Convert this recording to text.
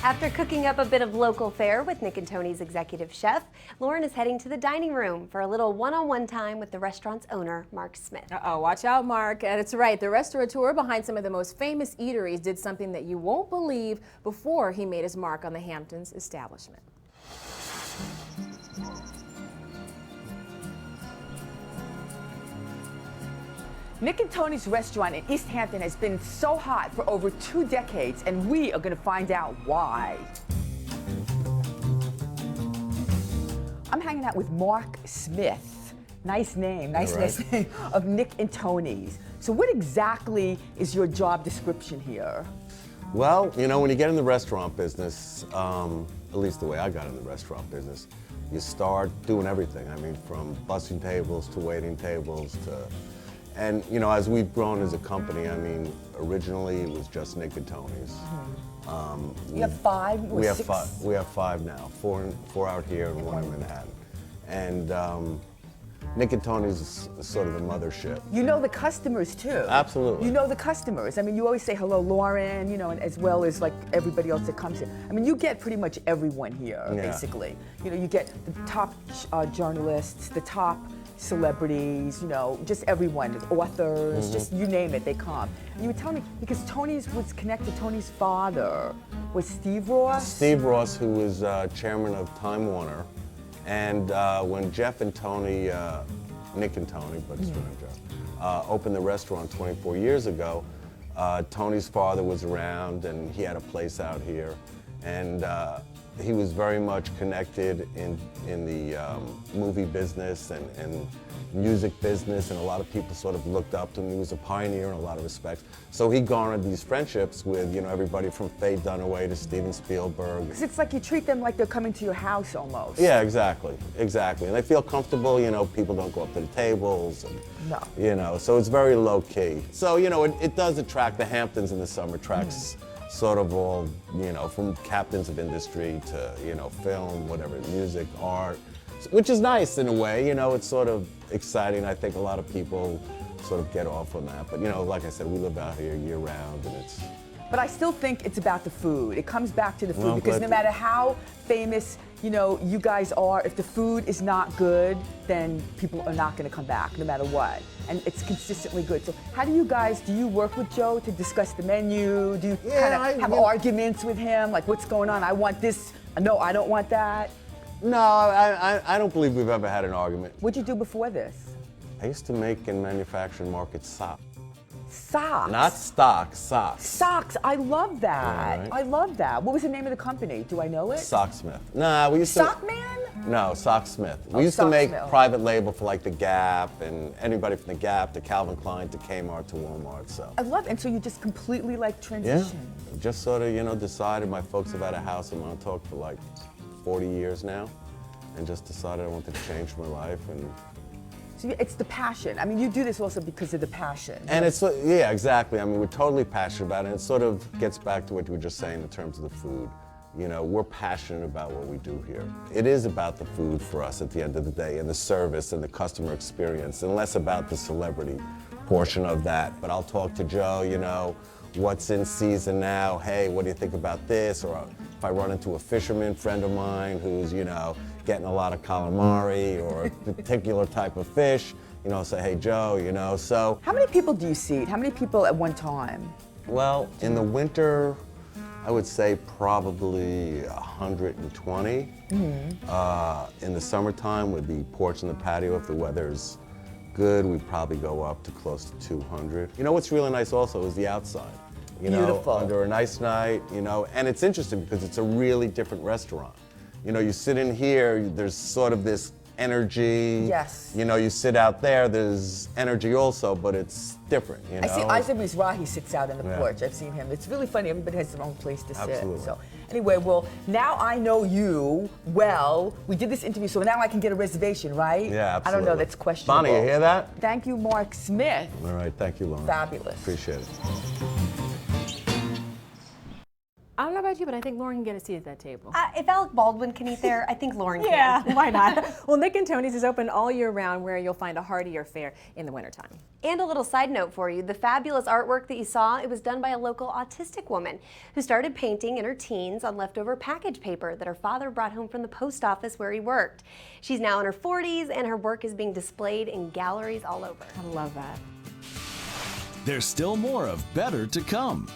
After cooking up a bit of local fare with Nick and Toni's executive chef, Lauren is heading to the dining room for a little one-on-one time with the restaurant's owner, Mark Smith. Uh-oh, watch out, Mark. And it's right, the restaurateur behind some of the most famous eateries did something that you won't believe before he made his mark on the Hamptons establishment. Nick and Toni's restaurant in East Hampton has been so hot for over 2 decades, and we are going to find out why. I'm hanging out with Mark Smith. Nice name, nice name, of Nick and Toni's. So what exactly is your job description here? Well, you know, when you get in the restaurant business, at least the way I got in the restaurant business, you start doing everything. I mean, from bussing tables to waiting tables to... And, you know, as we've grown as a company, I mean, originally it was just Nick and Toni's. You have 5 or 6? We have 5 now, 4 out here and 1 in Manhattan. And Nick and Toni's is sort of the mothership. You know the customers too. Absolutely. You know the customers. I mean, you always say hello, Lauren, you know, and as well as like everybody else that comes in. I mean, you get pretty much everyone here, basically. You know, you get the top journalists, the top celebrities, you know, just everyone, authors, just you name it, they come. And you would tell me, because Tony's was connected, Tony's father was Steve Ross? Steve Ross, who was chairman of Time Warner. And when Jeff and Tony, Nick and Tony, but it's really Jeff, opened the restaurant 24 years ago, Tony's father was around and he had a place out here. And he was very much connected in the movie business and music business, and a lot of people sort of looked up to him. He was a pioneer in a lot of respects. So he garnered these friendships with, you know, everybody from Faye Dunaway to Steven Spielberg. Because it's like you treat them like they're coming to your house almost. Yeah, exactly. And they feel comfortable, you know, people don't go up to the tables. And, you know, so it's very low key. So, you know, it does attract the Hamptons in the summer, attracts sort of all, you know, from captains of industry to, you know, film, whatever, music, art, which is nice in a way, you know, it's sort of exciting. I think a lot of people sort of get off on that. But, you know, like I said, we live out here year round and it's... But I still think it's about the food. It comes back to the food, because no matter how famous, you know, you guys are, if the food is not good, then people are not going to come back, no matter what. And it's consistently good. So how do you work with Joe to discuss the menu? Do you kind of have arguments with him? Like, what's going on? I want this. No, I don't want that. No, I don't believe we've ever had an argument. What'd you do before this? I used to make and manufacture and market socks. Socks? Not stock, socks. Socks, I love that. Yeah, right? I love that. What was the name of the company? Do I know it? Socksmith. Nah, we used to... Sockman? No, Socksmith. We used to make private label for like the Gap and anybody from the Gap to Calvin Klein to Kmart to Walmart, so. I love it. And so you just completely like transitioned. Yeah, just sort of, you know, decided. My folks have had a house in Montauk for like 40 years now, and just decided I wanted to change my life. And so it's the passion. I mean, you do this also because of the passion. And it's, yeah, exactly. I mean, we're totally passionate about it. And it sort of gets back to what you were just saying in terms of the food. You know, we're passionate about what we do here. It is about the food for us at the end of the day, and the service and the customer experience, and less about the celebrity portion of that. But I'll talk to Joe, you know, what's in season now? Hey, what do you think about this? Or if I run into a fisherman friend of mine who's, you know, getting a lot of calamari or a particular type of fish, you know, say, hey, Joe, you know, so. How many people do you seat? How many people at one time? Well, in the winter, I would say probably 120. In the summertime would be porch and the patio. If the weather's good, we'd probably go up to close to 200. You know what's really nice also is the outside. You know, Beautiful. Under a nice night, you know, and it's interesting because it's a really different restaurant. You know, you sit in here, there's sort of this energy. Yes. You know, you sit out there, there's energy also, but it's different, you know? I see Isaac Mizrahi sits out on the porch. I've seen him. It's really funny. Everybody has their own place to sit. Absolutely. So anyway, well, now I know you well. We did this interview, so now I can get a reservation, right? Yeah, absolutely. I don't know, that's questionable. Bonnie, you hear that? Thank you, Mark Smith. All right, thank you, Lauren. Fabulous. Appreciate it. I don't know about you, but I think Lauren can get a seat at that table. If Alec Baldwin can eat there, I think Lauren can. Yeah, why not? Well, Nick and Toni's is open all year round, where you'll find a heartier fare in the wintertime. And a little side note for you, the fabulous artwork that you saw, it was done by a local autistic woman who started painting in her teens on leftover package paper that her father brought home from the post office where he worked. She's now in her 40s and her work is being displayed in galleries all over. I love that. There's still more of Better to come.